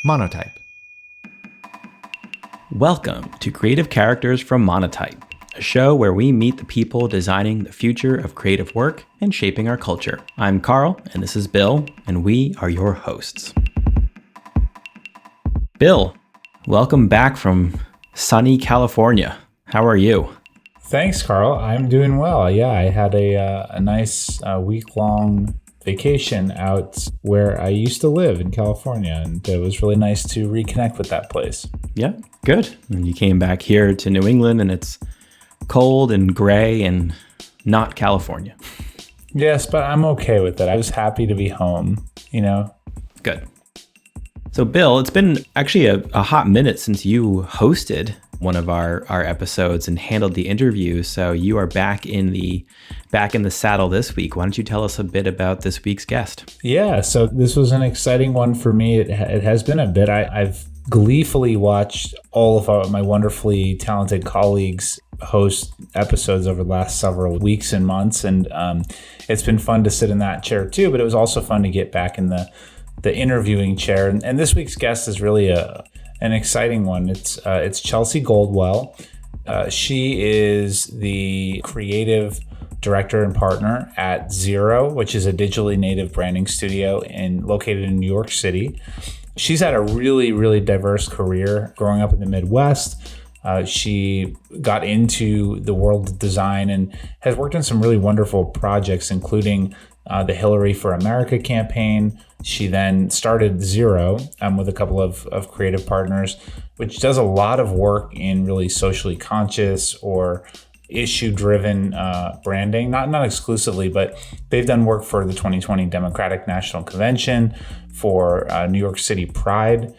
Monotype. Welcome to Creative Characters from Monotype, a show where we meet the people designing the future of creative work and shaping our culture. I'm Carl, and this is Bill, and we are your hosts. Bill, welcome back from sunny California. How are you? Thanks, Carl. I'm doing well. Yeah, I had a nice week-long vacation out where I used to live in California, and it was really nice to reconnect with that place. Yeah, good. And you came back here to New England, and it's cold and gray and not California. Yes, but I'm okay with it. I was happy to be home, Good. So, Bill, it's been actually a hot minute since you hosted one of our episodes and handled the interview. So you are back in the saddle this week. Why don't you tell us a bit about this week's guest? Yeah, so this was an exciting one for me. It has been a bit. I've gleefully watched all of my wonderfully talented colleagues host episodes over the last several weeks and months, and it's been fun to sit in that chair too. But it was also fun to get back in the interviewing chair. And this week's guest is really an exciting one. It's Chelsea Goldwell. She is the creative director and partner at Zero, which is a digitally native branding studio located in New York City. She's had a really, really diverse career growing up in the Midwest. She got into the world of design and has worked on some really wonderful projects, including the Hillary for America campaign. She then started Zero with a couple of creative partners, which does a lot of work in really socially conscious or issue-driven branding. Not exclusively, but they've done work for the 2020 Democratic National Convention, for New York City Pride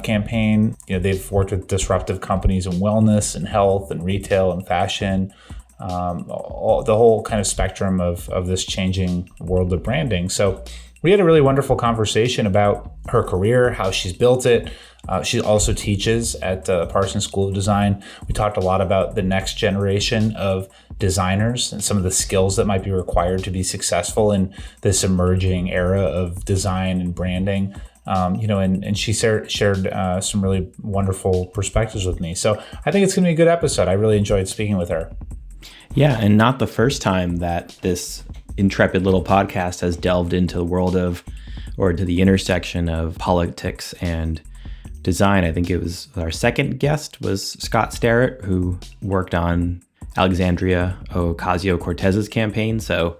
campaign. They've worked with disruptive companies in wellness and health and retail and fashion. The whole kind of spectrum of this changing world of branding. So we had a really wonderful conversation about her career, how she's built it. She also teaches at the Parsons School of Design. We talked a lot about the next generation of designers and some of the skills that might be required to be successful in this emerging era of design and branding. And she shared some really wonderful perspectives with me. So I think it's going to be a good episode. I really enjoyed speaking with her. Yeah, and not the first time that this intrepid little podcast has delved into the world of, or to the intersection of politics and design. I think it was our second guest was Scott Starrett, who worked on Alexandria Ocasio-Cortez's campaign. So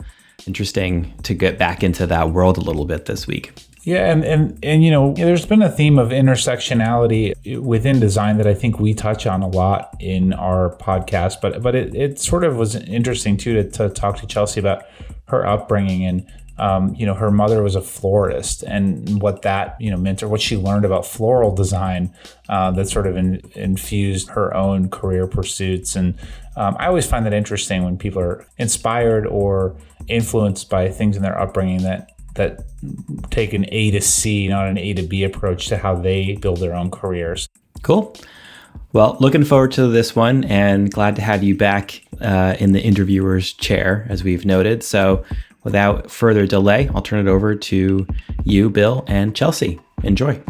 interesting to get back into that world a little bit this week. Yeah, and there's been a theme of intersectionality within design that I think we touch on a lot in our podcast, but it sort of was interesting too to talk to Chelsea about her upbringing and her mother was a florist and what that meant, or what she learned about floral design that sort of infused her own career pursuits. And I always find that interesting when people are inspired or influenced by things in their upbringing that take an A to C, not an A to B approach to how they build their own careers. Cool. Well, looking forward to this one and glad to have you back in the interviewer's chair, as we've noted. So without further delay, I'll turn it over to you, Bill, and Chelsea. Enjoy.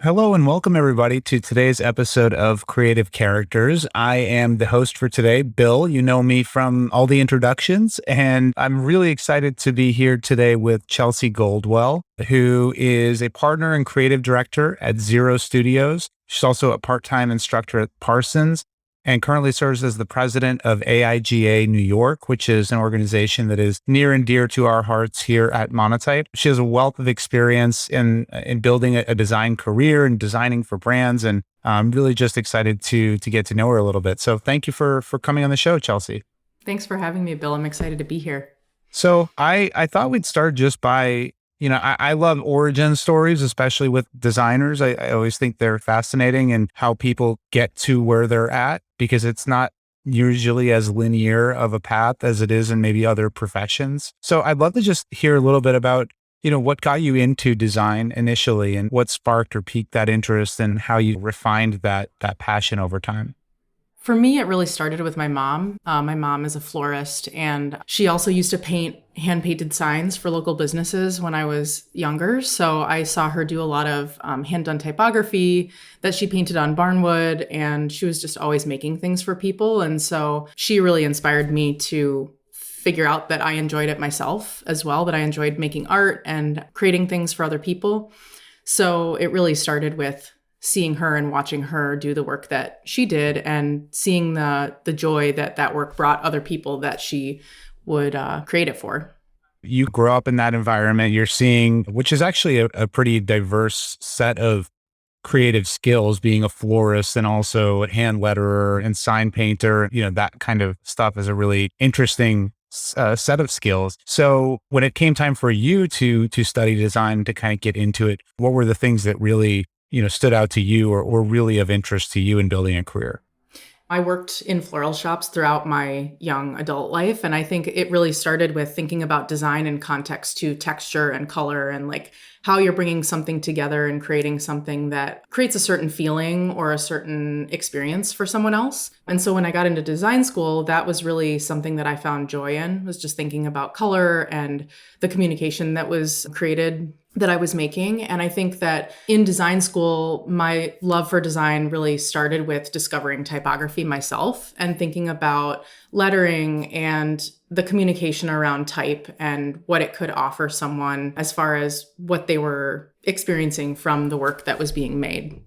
Hello and welcome everybody to today's episode of Creative Characters. I am the host for today, Bill. You know me from all the introductions, and I'm really excited to be here today with Chelsea Goldwell, who is a partner and creative director at Zero Studios. She's also a part-time instructor at Parsons and currently serves as the president of AIGA New York, which is an organization that is near and dear to our hearts here at Monotype. She has a wealth of experience in building a design career and designing for brands, and I'm really just excited to get to know her a little bit. So thank you for coming on the show, Chelsea. Thanks for having me, Bill. I'm excited to be here. So I thought we'd start just by, I love origin stories, especially with designers. I always think they're fascinating and how people get to where they're at, because it's not usually as linear of a path as it is in maybe other professions. So I'd love to just hear a little bit about, what got you into design initially and what sparked or piqued that interest and how you refined that passion over time. For me, it really started with my mom. My mom is a florist, and she also used to paint hand painted signs for local businesses when I was younger. So I saw her do a lot of hand done typography that she painted on barnwood, and she was just always making things for people. And so she really inspired me to figure out that I enjoyed it myself as well, that I enjoyed making art and creating things for other people. So it really started with seeing her and watching her do the work that she did and seeing the joy that that work brought other people that she would create it for. You grow up in that environment, you're seeing, which is actually a pretty diverse set of creative skills, being a florist and also a hand letterer and sign painter. That kind of stuff is a really interesting set of skills. So when it came time for you to study design, to kind of get into it, what were the things that really stood out to you or really of interest to you in building a career? I worked in floral shops throughout my young adult life. And I think it really started with thinking about design in context to texture and color and like how you're bringing something together and creating something that creates a certain feeling or a certain experience for someone else. And so when I got into design school, that was really something that I found joy in, was just thinking about color and the communication that was created that I was making. And I think that in design school, my love for design really started with discovering typography myself and thinking about lettering and the communication around type and what it could offer someone as far as what they were experiencing from the work that was being made.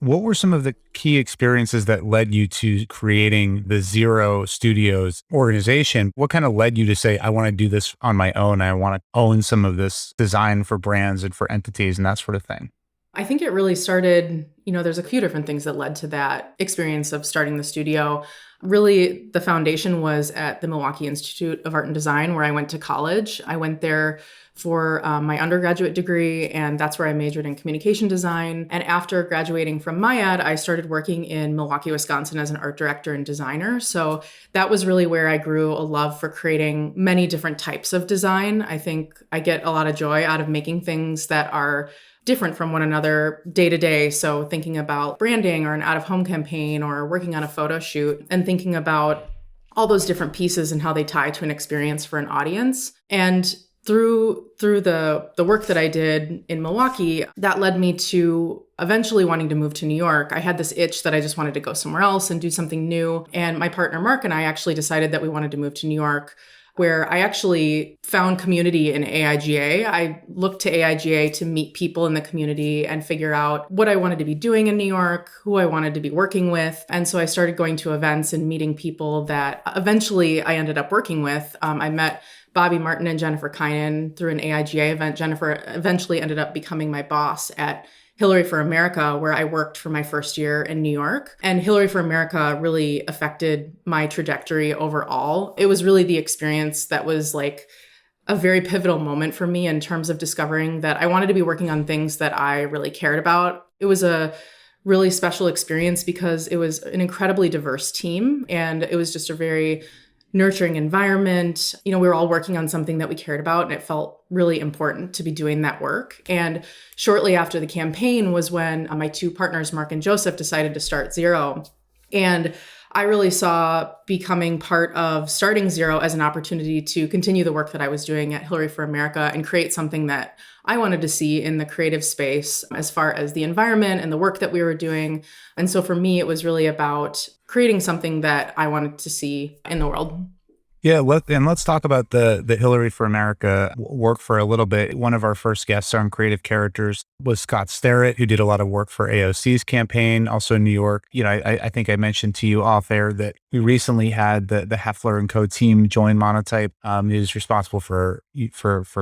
What were some of the key experiences that led you to creating the Zero Studios organization? What kind of led you to say, I want to do this on my own? I want to own some of this design for brands and for entities and that sort of thing. I think it really started, there's a few different things that led to that experience of starting the studio. Really, the foundation was at the Milwaukee Institute of Art and Design, where I went to college. I went there for my undergraduate degree, and that's where I majored in communication design. And after graduating from MIAD, I started working in Milwaukee, Wisconsin as an art director and designer. So that was really where I grew a love for creating many different types of design. I think I get a lot of joy out of making things that are different from one another day to day. So thinking about branding or an out-of-home campaign or working on a photo shoot and thinking about all those different pieces and how they tie to an experience for an audience. And through the work that I did in Milwaukee, that led me to eventually wanting to move to New York. I had this itch that I just wanted to go somewhere else and do something new. And my partner, Mark, and I actually decided that we wanted to move to New York, where I actually found community in AIGA. I looked to AIGA to meet people in the community and figure out what I wanted to be doing in New York, who I wanted to be working with. And so I started going to events and meeting people that eventually I ended up working with. I met Bobby Martin and Jennifer Kynan through an AIGA event. Jennifer eventually ended up becoming my boss at Hillary for America, where I worked for my first year in New York. And Hillary for America really affected my trajectory overall. It was really the experience that was like a very pivotal moment for me in terms of discovering that I wanted to be working on things that I really cared about. It was a really special experience because it was an incredibly diverse team, and it was just a very nurturing environment. We were all working on something that we cared about, and it felt really important to be doing that work. And shortly after the campaign was when my two partners, Mark and Joseph, decided to start Zero. And I really saw becoming part of starting Zero as an opportunity to continue the work that I was doing at Hillary for America and create something that I wanted to see in the creative space as far as the environment and the work that we were doing. And so for me, it was really about creating something that I wanted to see in the world. Yeah, let's talk about the Hillary for America work for a little bit. One of our first guests on Creative Characters was Scott Sterrett, who did a lot of work for AOC's campaign, also in New York. I think I mentioned to you off air that we recently had the Heffler and Co team join Monotype. Who's responsible for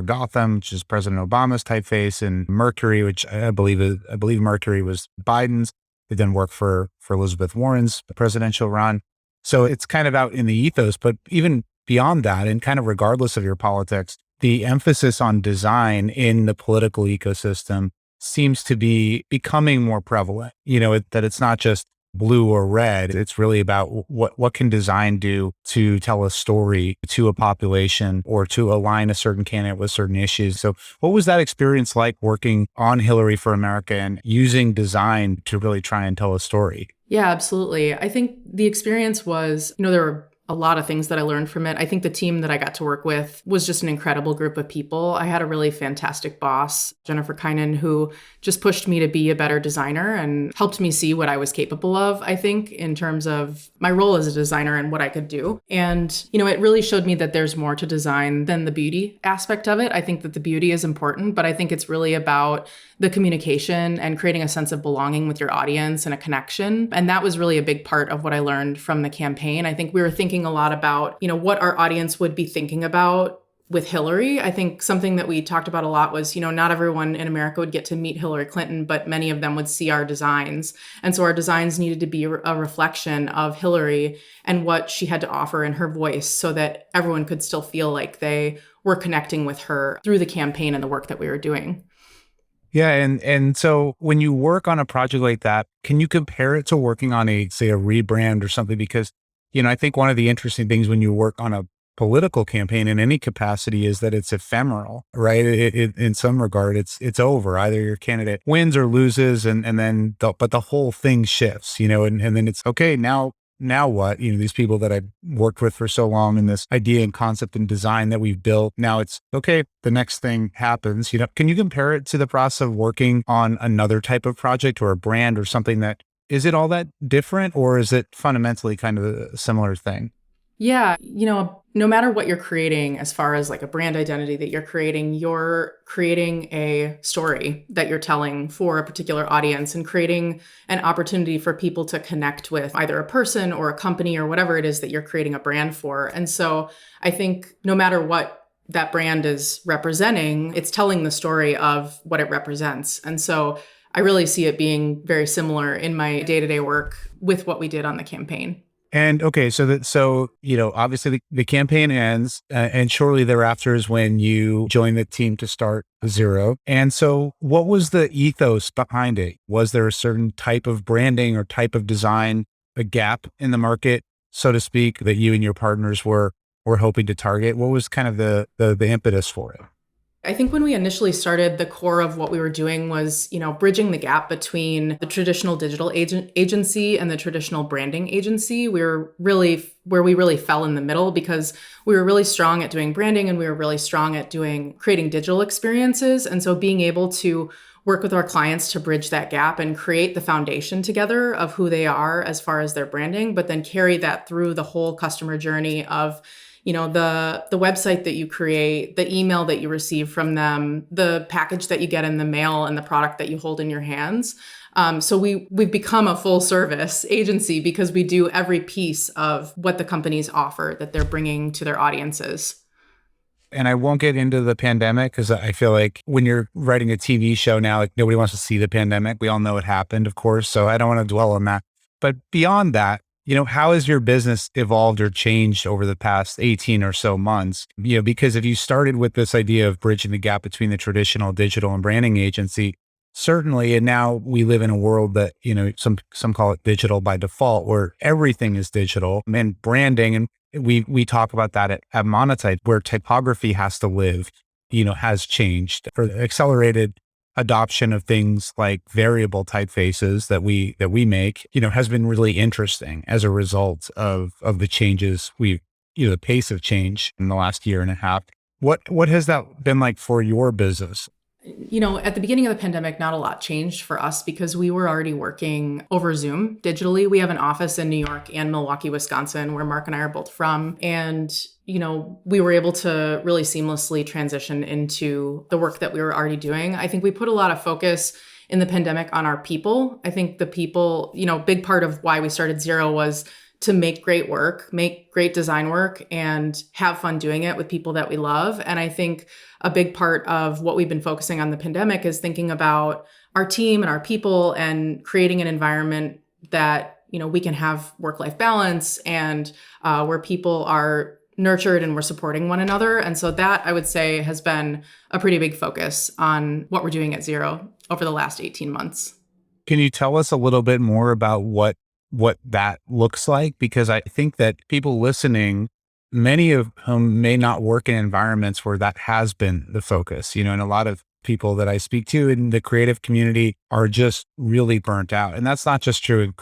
Gotham, which is President Obama's typeface, and Mercury, which I believe Mercury was Biden's. They then worked for Elizabeth Warren's presidential run. So it's kind of out in the ethos, but even beyond that, and kind of regardless of your politics, the emphasis on design in the political ecosystem seems to be becoming more prevalent. That it's not just blue or red. It's really about what can design do to tell a story to a population or to align a certain candidate with certain issues. So what was that experience like working on Hillary for America and using design to really try and tell a story? Yeah, absolutely. I think the experience was, there were a lot of things that I learned from it. I think the team that I got to work with was just an incredible group of people. I had a really fantastic boss, Jennifer Kynan, who just pushed me to be a better designer and helped me see what I was capable of, I think, in terms of my role as a designer and what I could do. And, it really showed me that there's more to design than the beauty aspect of it. I think that the beauty is important, but I think it's really about the communication and creating a sense of belonging with your audience and a connection. And that was really a big part of what I learned from the campaign. I think we were thinking a lot about, what our audience would be thinking about with Hillary. I think something that we talked about a lot was, not everyone in America would get to meet Hillary Clinton, but many of them would see our designs. And so our designs needed to be a reflection of Hillary and what she had to offer in her voice so that everyone could still feel like they were connecting with her through the campaign and the work that we were doing. Yeah, and so when you work on a project like that, can you compare it to working on a rebrand or something? Because, I think one of the interesting things when you work on a political campaign in any capacity is that it's ephemeral, right? In some regard, it's over. Either your candidate wins or loses, and then but the whole thing shifts, and then it's okay now what? These people that I've worked with for so long and this idea and concept and design that we've built, now it's okay, the next thing happens. Can you compare it to the process of working on another type of project or a brand or something that, is it all that different or is it fundamentally kind of a similar thing? Yeah, no matter what you're creating, as far as like a brand identity that you're creating a story that you're telling for a particular audience and creating an opportunity for people to connect with either a person or a company or whatever it is that you're creating a brand for. And so I think no matter what that brand is representing, it's telling the story of what it represents. And so I really see it being very similar in my day-to-day work with what we did on the campaign. And okay, so obviously the campaign ends, and shortly thereafter is when you join the team to start Zero. And so, what was the ethos behind it? Was there a certain type of branding or type of design, a gap in the market, so to speak, that you and your partners were hoping to target? What was kind of the impetus for it? I think when we initially started, the core of what we were doing was, bridging the gap between the traditional digital agency and the traditional branding agency. We were really where we really fell in the middle because we were really strong at doing branding and we were really strong at creating digital experiences. And so being able to work with our clients to bridge that gap and create the foundation together of who they are as far as their branding, but then carry that through the whole customer journey of the website that you create, the email that you receive from them, the package that you get in the mail, and the product that you hold in your hands. So we've become a full service agency because we do every piece of what the companies offer that they're bringing to their audiences. And I won't get into the pandemic because I feel like when you're writing a TV show now, like nobody wants to see the pandemic. We all know it happened, of course. So I don't want to dwell on that. But beyond that, how has your business evolved or changed over the past 18 or so months? Because if you started with this idea of bridging the gap between the traditional digital and branding agency, certainly, and now we live in a world that, some call it digital by default, where everything is digital and branding. And we talk about that at Monetize, where typography has to live, has changed for accelerated adoption of things like variable typefaces that we make, has been really interesting as a result of the changes the pace of change in the last year and a half. What has that been like for your business? At the beginning of the pandemic, not a lot changed for us because we were already working over Zoom digitally. We have an office in New York and Milwaukee, Wisconsin, where Mark and I are both from. And, we were able to really seamlessly transition into the work that we were already doing. I think we put a lot of focus in the pandemic on our people. I think the people, big part of why we started Zero was to make great work, make great design work, and have fun doing it with people that we love. And I think a big part of what we've been focusing on the pandemic is thinking about our team and our people and creating an environment that, we can have work-life balance and where people are nurtured and we're supporting one another. And so that, I would say, has been a pretty big focus on what we're doing at Zero over the last 18 months. Can you tell us a little bit more about what what that looks like, because I think that people listening, many of whom may not work in environments where that has been the focus, and a lot of people that I speak to in the creative community are just really burnt out. And that's not just true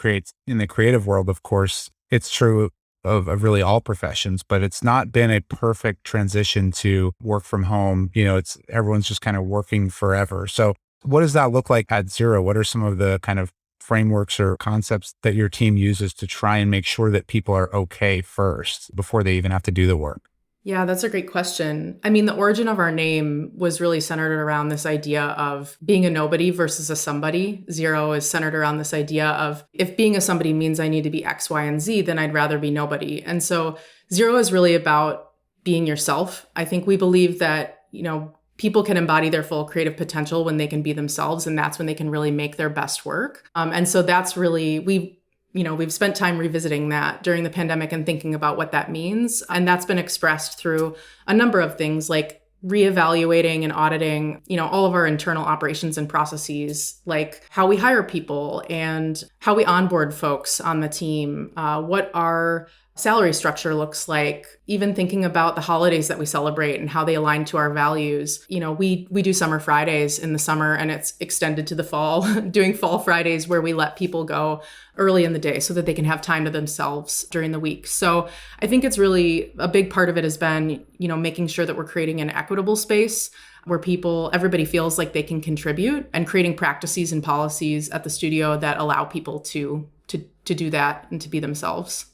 in the creative world, of course. It's true of really all professions, but it's not been a perfect transition to work from home. It's everyone's just kind of working forever. So what does that look like at Zero? What are some of the kind of frameworks or concepts that your team uses to try and make sure that people are okay first before they even have to do the work? Yeah, that's a great question. I mean, the origin of our name was really centered around this idea of being a nobody versus a somebody. Zero is centered around this idea of if being a somebody means I need to be X, Y, and Z, then I'd rather be nobody. And so Zero is really about being yourself. I think we believe that, people can embody their full creative potential when they can be themselves, and that's when they can really make their best work. And so that's really, we've spent time revisiting that during the pandemic and thinking about what that means. And that's been expressed through a number of things like reevaluating and auditing, all of our internal operations and processes, like how we hire people and how we onboard folks on the team, what our salary structure looks like, even thinking about the holidays that we celebrate and how they align to our values. We do summer Fridays in the summer, and it's extended to the fall, doing fall Fridays where we let people go early in the day so that they can have time to themselves during the week. So I think it's really a big part of it has been, making sure that we're creating an equitable space where everybody feels like they can contribute, and creating practices and policies at the studio that allow people to do that and to be themselves.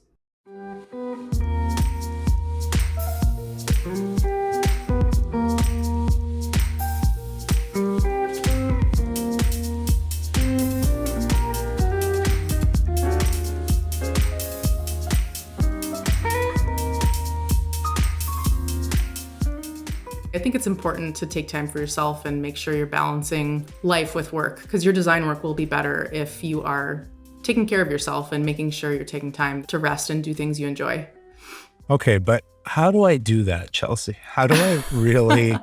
I think it's important to take time for yourself and make sure you're balancing life with work, because your design work will be better if you are taking care of yourself and making sure you're taking time to rest and do things you enjoy. Okay, but how do I do that, Chelsea? How do I really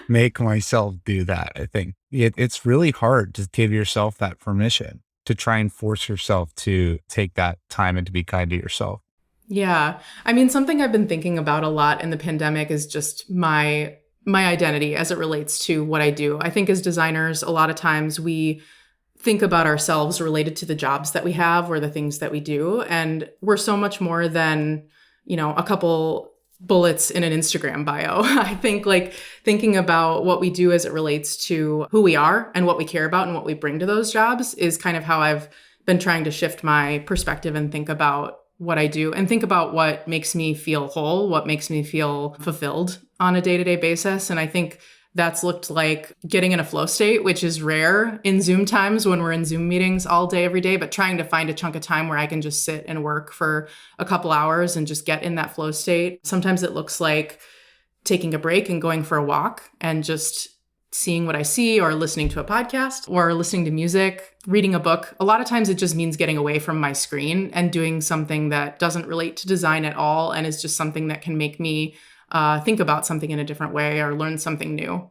make myself do that? I think it's really hard to give yourself that permission to try and force yourself to take that time and to be kind to yourself. Yeah. I mean, something I've been thinking about a lot in the pandemic is just my identity as it relates to what I do. I think as designers, a lot of times we think about ourselves related to the jobs that we have or the things that we do. And we're so much more than, a couple bullets in an Instagram bio. I think thinking about what we do as it relates to who we are and what we care about and what we bring to those jobs is kind of how I've been trying to shift my perspective and think about what I do and think about what makes me feel whole, what makes me feel fulfilled on a day-to-day basis. And I think that's looked like getting in a flow state, which is rare in Zoom times when we're in Zoom meetings all day, every day, but trying to find a chunk of time where I can just sit and work for a couple hours and just get in that flow state. Sometimes it looks like taking a break and going for a walk and just seeing what I see, or listening to a podcast, or listening to music, reading a book. A lot of times it just means getting away from my screen and doing something that doesn't relate to design at all and is just something that can make me think about something in a different way or learn something new.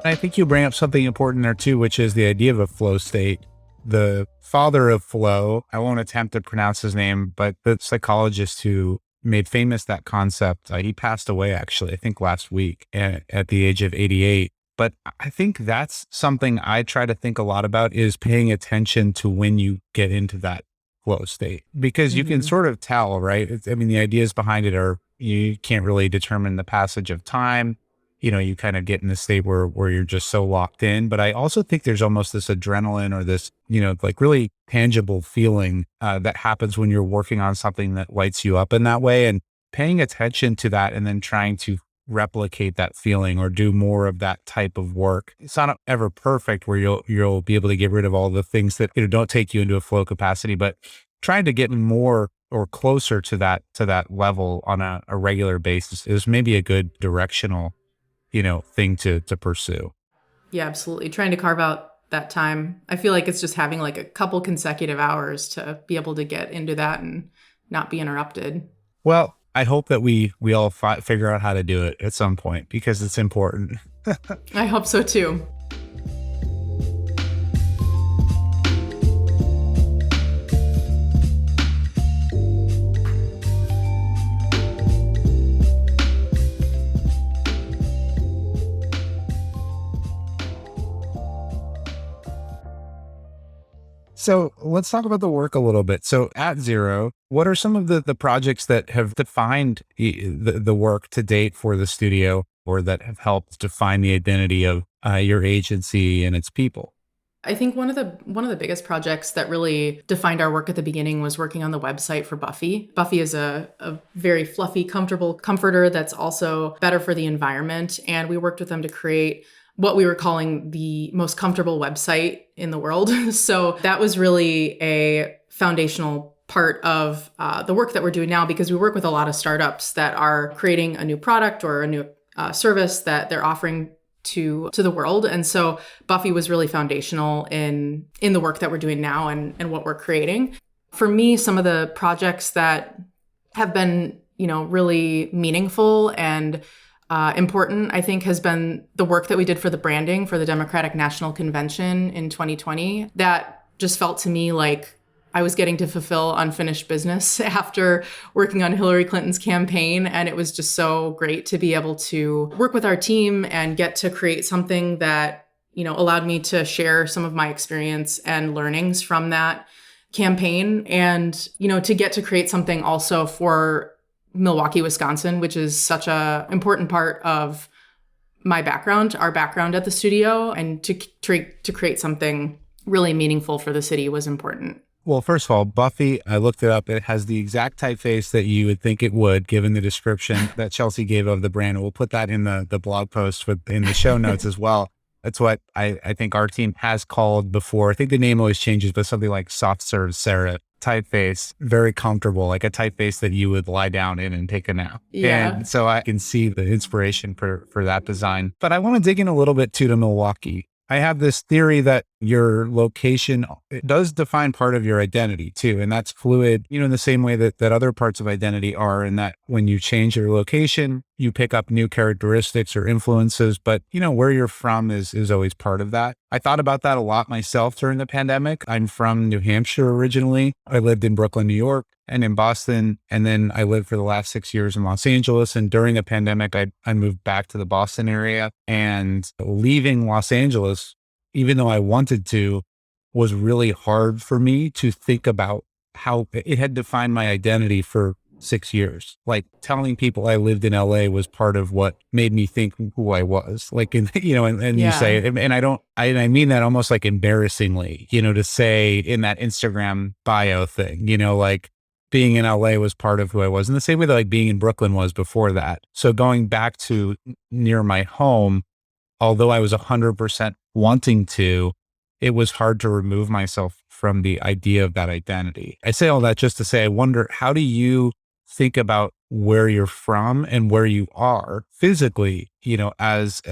I think you bring up something important there too, which is the idea of a flow state. The father of flow, I won't attempt to pronounce his name, but the psychologist who made famous that concept, he passed away actually, I think last week at the age of 88. But I think that's something I try to think a lot about, is paying attention to when you get into that flow state, because you can sort of tell, right? The ideas behind it are, you can't really determine the passage of time. You kind of get in the state where you're just so locked in. But I also think there's almost this adrenaline or this, really tangible feeling that happens when you're working on something that lights you up in that way, and paying attention to that and then trying to replicate that feeling or do more of that type of work. It's not ever perfect where you'll be able to get rid of all the things that don't take you into a flow capacity, but trying to get more or closer to that level on a regular basis is maybe a good directional thing to pursue. Yeah, absolutely. Trying to carve out that time. I feel like it's just having like a couple consecutive hours to be able to get into that and not be interrupted. Well, I hope that we all figure out how to do it at some point because it's important. I hope so too. So let's talk about the work a little bit. So at Zero, what are some of the projects that have defined the work to date for the studio, or that have helped define the identity of your agency and its people? I think one of the biggest projects that really defined our work at the beginning was working on the website for Buffy. Buffy is a very fluffy, comfortable comforter that's also better for the environment. And we worked with them to create what we were calling the most comfortable website in the world. So that was really a foundational part of the work that we're doing now, because we work with a lot of startups that are creating a new product or a new service that they're offering to the world. And so Buffy was really foundational in the work that we're doing now and what we're creating. For me, some of the projects that have been, really meaningful and important, I think, has been the work that we did for the branding for the Democratic National Convention in 2020. That just felt to me like I was getting to fulfill unfinished business after working on Hillary Clinton's campaign. And it was just so great to be able to work with our team and get to create something that, allowed me to share some of my experience and learnings from that campaign. And, to get to create something also for Milwaukee, Wisconsin, which is such a important part of my background, our background at the studio, and to create something really meaningful for the city was important. Well, first of all, Buffy, I looked it up. It has the exact typeface that you would think it would, given the description that Chelsea gave of the brand. We'll put that in the blog post in the show notes as well. That's what I think our team has called before. I think the name always changes, but something like soft serve Serif typeface, very comfortable, like a typeface that you would lie down in and take a nap. Yeah. And so I can see the inspiration for that design. But I want to dig in a little bit to Milwaukee. I have this theory that your location, it does define part of your identity too. And that's fluid, in the same way that other parts of identity are, and that when you change your location, you pick up new characteristics or influences, but where you're from is always part of that. I thought about that a lot myself during the pandemic. I'm from New Hampshire originally. I lived in Brooklyn, New York, and in Boston. And then I lived for the last 6 years in Los Angeles. And during the pandemic, I moved back to the Boston area, and leaving Los Angeles, even though I wanted to, was really hard for me to think about how it had defined my identity for 6 years. Like telling people I lived in LA was part of what made me think who I was. Like, and Yeah. you say, and I mean that almost like embarrassingly, to say in that Instagram bio thing, like being in LA was part of who I was, in the same way that like being in Brooklyn was before that. So going back to near my home, although I was 100% wanting to, it was hard to remove myself from the idea of that identity. I say all that just to say, I wonder, how do you think about where you're from and where you are physically, as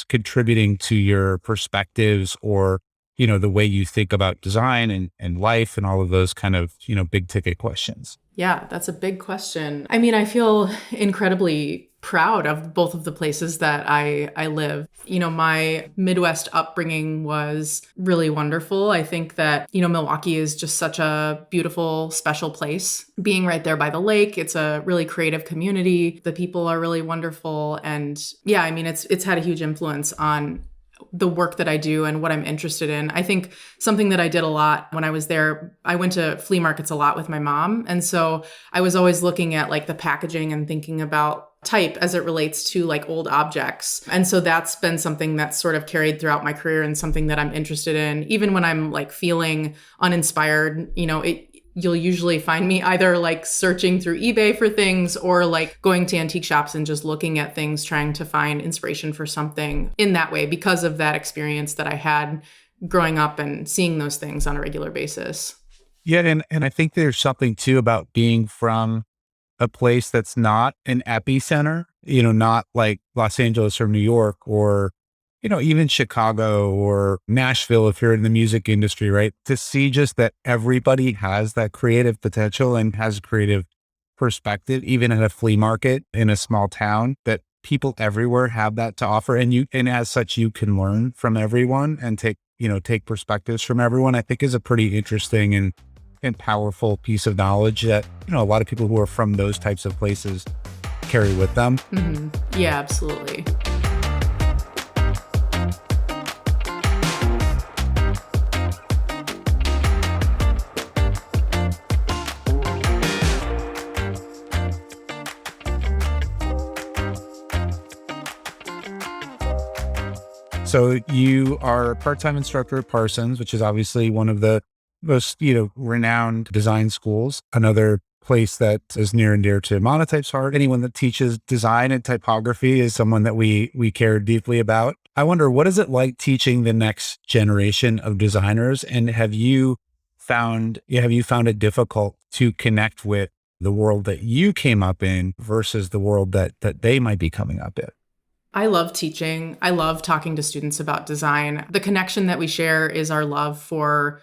contributing to your perspectives, or, the way you think about design and life and all of those kind of, big ticket questions? Yeah, that's a big question. I mean, I feel incredibly proud of both of the places that I live. My Midwest upbringing was really wonderful. I think that, Milwaukee is just such a beautiful, special place. Being right there by the lake, it's a really creative community. The people are really wonderful. And yeah, I mean, it's had a huge influence on the work that I do and what I'm interested in. I think something that I did a lot when I was there, I went to flea markets a lot with my mom. And so I was always looking at like the packaging and thinking about type as it relates to like old objects. And so that's been something that's sort of carried throughout my career and something that I'm interested in. Even when I'm like feeling uninspired, you'll usually find me either like searching through eBay for things or like going to antique shops and just looking at things, trying to find inspiration for something in that way, because of that experience that I had growing up and seeing those things on a regular basis. Yeah. And I think there's something too about being from a place that's not an epicenter, not like Los Angeles or New York or, even Chicago or Nashville, if you're in the music industry, right? To see just that everybody has that creative potential and has creative perspective, even at a flea market in a small town, that people everywhere have that to offer. And as such, you can learn from everyone and take perspectives from everyone, I think is a pretty interesting and powerful piece of knowledge that, a lot of people who are from those types of places carry with them. Mm-hmm. Yeah, absolutely. So you are a part-time instructor at Parsons, which is obviously one of the most, renowned design schools. Another place that is near and dear to Monotype's heart. Anyone that teaches design and typography is someone that we care deeply about. I wonder, what is it like teaching the next generation of designers? And have you found it difficult to connect with the world that you came up in versus the world that they might be coming up in? I love teaching. I love talking to students about design. The connection that we share is our love for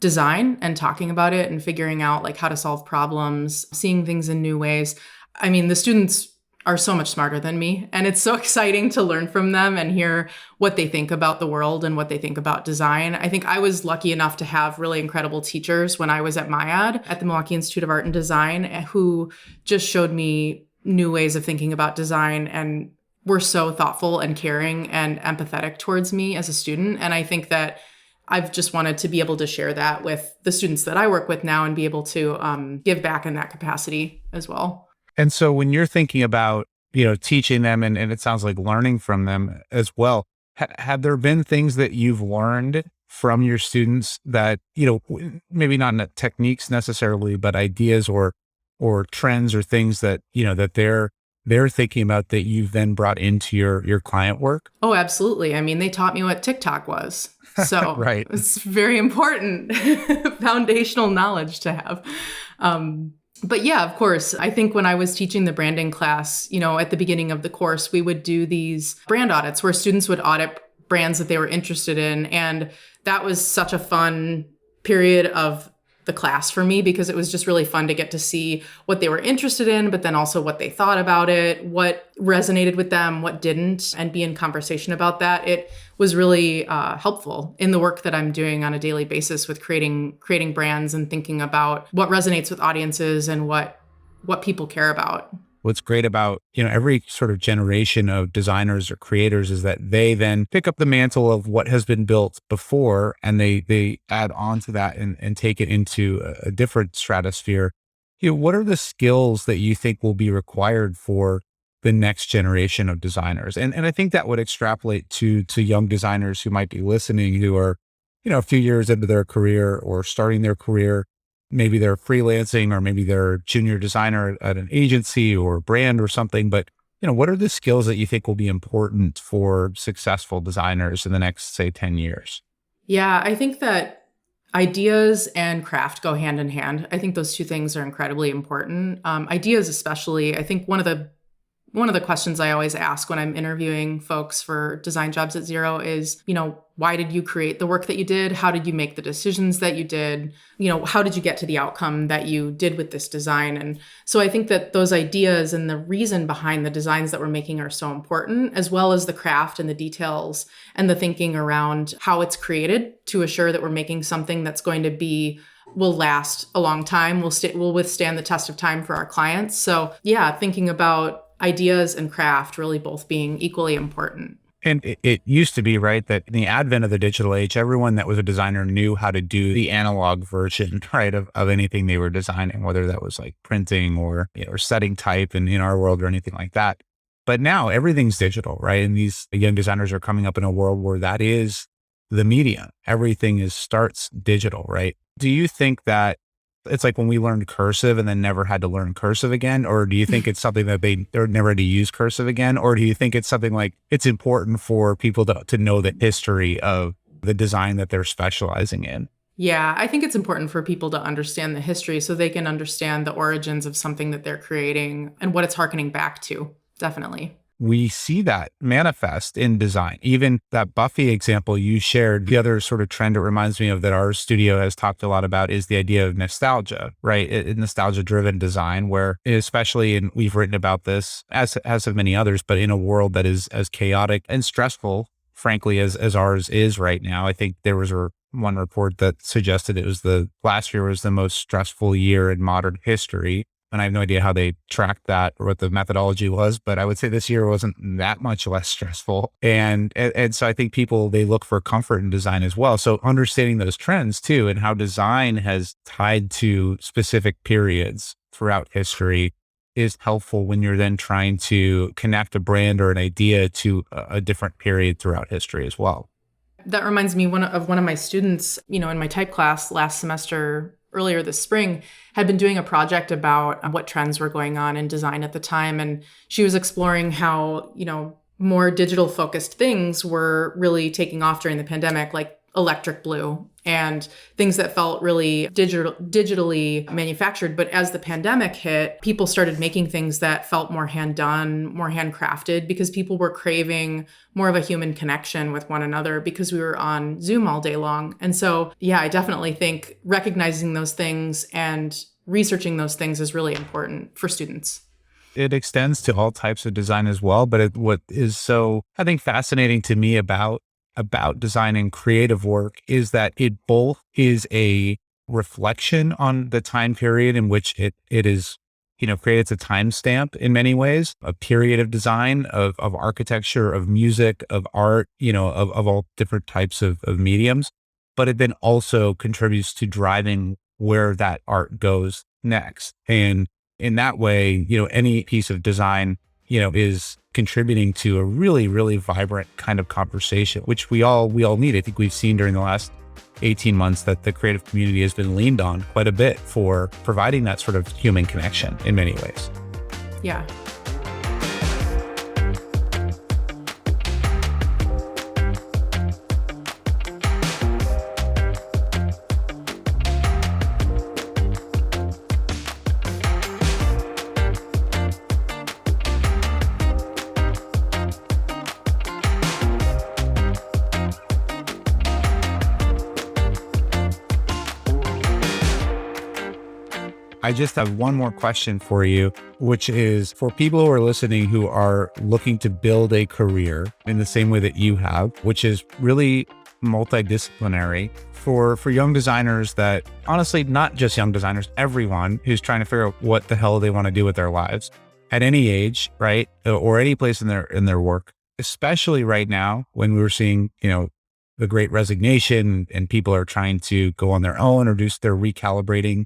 design and talking about it and figuring out like how to solve problems, seeing things in new ways. I mean, the students are so much smarter than me, and it's so exciting to learn from them and hear what they think about the world and what they think about design. I think I was lucky enough to have really incredible teachers when I was at MIAD at the Milwaukee Institute of Art and Design who just showed me new ways of thinking about design and were so thoughtful and caring and empathetic towards me as a student. And I think that I've just wanted to be able to share that with the students that I work with now and be able to give back in that capacity as well. And so when you're thinking about, teaching them and it sounds like learning from them as well, have there been things that you've learned from your students that, maybe not in techniques necessarily, but ideas or trends or things that, that they're thinking about that you've then brought into your client work? Oh, absolutely. I mean, they taught me what TikTok was. So right. It's very important foundational knowledge to have. But yeah, of course, I think when I was teaching the branding class, at the beginning of the course, we would do these brand audits where students would audit brands that they were interested in. And that was such a fun period of the class for me because it was just really fun to get to see what they were interested in, but then also what they thought about it, what resonated with them, what didn't, and be in conversation about that. It was really helpful in the work that I'm doing on a daily basis with creating brands and thinking about what resonates with audiences and what people care about. What's great about, every sort of generation of designers or creators is that they then pick up the mantle of what has been built before and they add on to that and take it into a different stratosphere. What are the skills that you think will be required for the next generation of designers? And I think that would extrapolate to young designers who might be listening, who are, a few years into their career or starting their career. Maybe they're freelancing or maybe they're a junior designer at an agency or a brand or something. But, what are the skills that you think will be important for successful designers in the next, say, 10 years? Yeah, I think that ideas and craft go hand in hand. I think those two things are incredibly important. Ideas especially. I think one of the questions I always ask when I'm interviewing folks for design jobs at Xero is, why did you create the work that you did? How did you make the decisions that you did? How did you get to the outcome that you did with this design? And so I think that those ideas and the reason behind the designs that we're making are so important, as well as the craft and the details and the thinking around how it's created to assure that we're making something that's going to will last a long time, will withstand the test of time for our clients. So yeah, thinking about ideas and craft really both being equally important. And it used to be, right, that in the advent of the digital age, everyone that was a designer knew how to do the analog version, right, of anything they were designing, whether that was like printing or, or setting type in our world or anything like that. But now everything's digital, right? And these young designers are coming up in a world where that is the medium. Everything starts digital, right? Do you think that it's like when we learned cursive and then never had to learn cursive again? Or do you think it's something that they're never had to use cursive again? Or do you think it's something like it's important for people to know the history of the design that they're specializing in? Yeah, I think it's important for people to understand the history so they can understand the origins of something that they're creating and what it's harkening back to. Definitely. we see that manifest in design. Even that Buffy example you shared, the other sort of trend it reminds me of that our studio has talked a lot about is the idea of nostalgia, right? Nostalgia driven design, where especially, and we've written about this as have many others, but in a world that is as chaotic and stressful, frankly, as ours is right now. I think there was one report that suggested last year was the most stressful year in modern history. And I have no idea how they tracked that or what the methodology was, but I would say this year wasn't that much less stressful. And so I think people, they look for comfort in design as well. So understanding those trends too, and how design has tied to specific periods throughout history is helpful when you're then trying to connect a brand or an idea to a different period throughout history as well. That reminds me of one of my students, in my type class last semester, earlier this spring, had been doing a project about what trends were going on in design at the time. And she was exploring how, more digital focused things were really taking off during the pandemic, like electric blue and things that felt really digitally manufactured. But as the pandemic hit, people started making things that felt more hand done, more handcrafted, because people were craving more of a human connection with one another because we were on Zoom all day long. And so, yeah, I definitely think recognizing those things and researching those things is really important for students. It extends to all types of design as well. But what is so, I think, fascinating to me about design and creative work is that it both is a reflection on the time period in which it is, created. It's a timestamp in many ways, a period of design, of architecture, of music, of art, of all different types of mediums. But it then also contributes to driving where that art goes next. And in that way, any piece of design, is contributing to a really, really vibrant kind of conversation, which we all need. I think we've seen during the last 18 months that the creative community has been leaned on quite a bit for providing that sort of human connection in many ways. Yeah. I just have one more question for you, which is for people who are listening who are looking to build a career in the same way that you have, which is really multidisciplinary for young designers that, honestly, not just young designers, everyone who's trying to figure out what the hell they want to do with their lives at any age, right? Or any place in their work, especially right now when we're seeing, the great resignation and people are trying to go on their own or they're recalibrating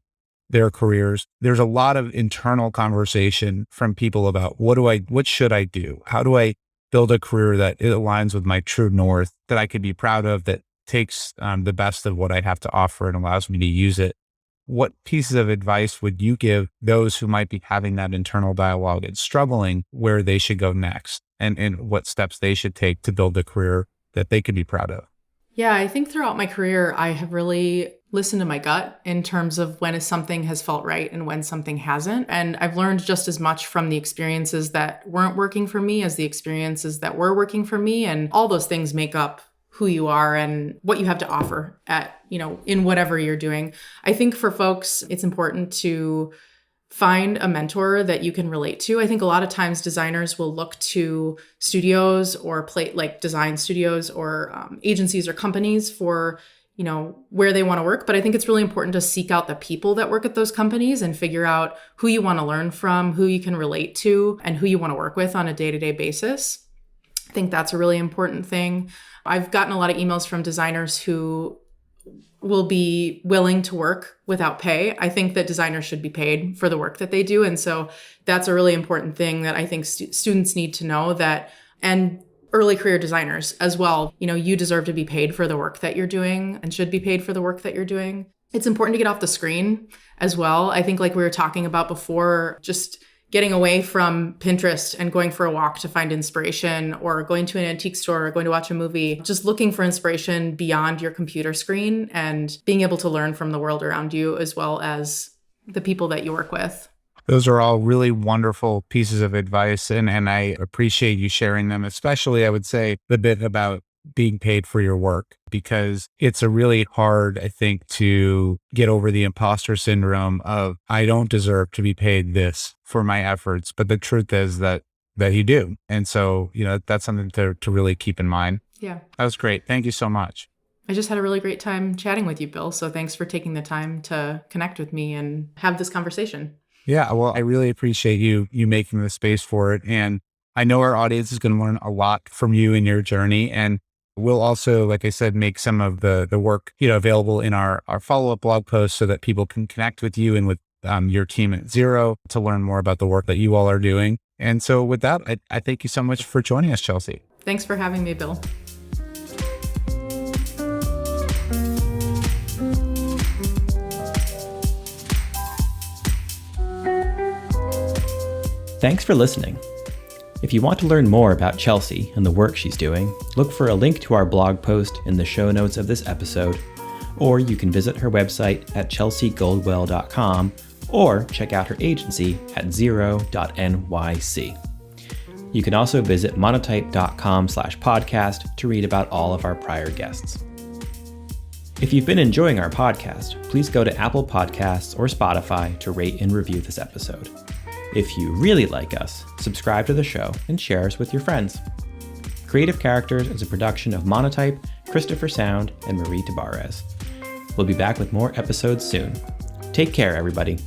their careers. There's a lot of internal conversation from people about what should I do? How do I build a career that aligns with my true north, that I could be proud of, that takes the best of what I have to offer and allows me to use it? What pieces of advice would you give those who might be having that internal dialogue and struggling where they should go next and what steps they should take to build a career that they could be proud of? Yeah, I think throughout my career, I have really listened to my gut in terms of when something has felt right and when something hasn't. And I've learned just as much from the experiences that weren't working for me as the experiences that were working for me. And all those things make up who you are and what you have to offer in whatever you're doing. I think for folks, it's important to find a mentor that you can relate to. I think a lot of times designers will look to studios or design studios or agencies or companies for, where they want to work. But I think it's really important to seek out the people that work at those companies and figure out who you want to learn from, who you can relate to, and who you want to work with on a day-to-day basis. I think that's a really important thing. I've gotten a lot of emails from designers who will be willing to work without pay. I think that designers should be paid for the work that they do. And so that's a really important thing that I think students need to know, that, and early career designers as well, you deserve to be paid for the work that you're doing and should be paid for the work that you're doing. It's important to get off the screen as well. I think, like we were talking about before, just getting away from Pinterest and going for a walk to find inspiration, or going to an antique store or going to watch a movie, just looking for inspiration beyond your computer screen and being able to learn from the world around you as well as the people that you work with. Those are all really wonderful pieces of advice, and I appreciate you sharing them, especially I would say the bit about being paid for your work, because it's a really hard, I think, to get over the imposter syndrome of I don't deserve to be paid this for my efforts. But the truth is that you do. And so, that's something to really keep in mind. Yeah. That was great. Thank you so much. I just had a really great time chatting with you, Bill. So thanks for taking the time to connect with me and have this conversation. Yeah, well, I really appreciate you making the space for it. And I know our audience is going to learn a lot from you in your journey. And we'll also, like I said, make some of the work, available in our follow-up blog posts so that people can connect with you and with your team at Zero to learn more about the work that you all are doing. And so with that, I thank you so much for joining us, Chelsea. Thanks for having me, Bill. Thanks for listening. If you want to learn more about Chelsea and the work she's doing, look for a link to our blog post in the show notes of this episode, or you can visit her website at chelseagoldwell.com or check out her agency at zero.nyc. You can also visit monotype.com/podcast to read about all of our prior guests. If you've been enjoying our podcast, please go to Apple Podcasts or Spotify to rate and review this episode. If you really like us, subscribe to the show and share us with your friends. Creative Characters is a production of Monotype, Christopher Sound, and Marie Tabarez. We'll be back with more episodes soon. Take care, everybody.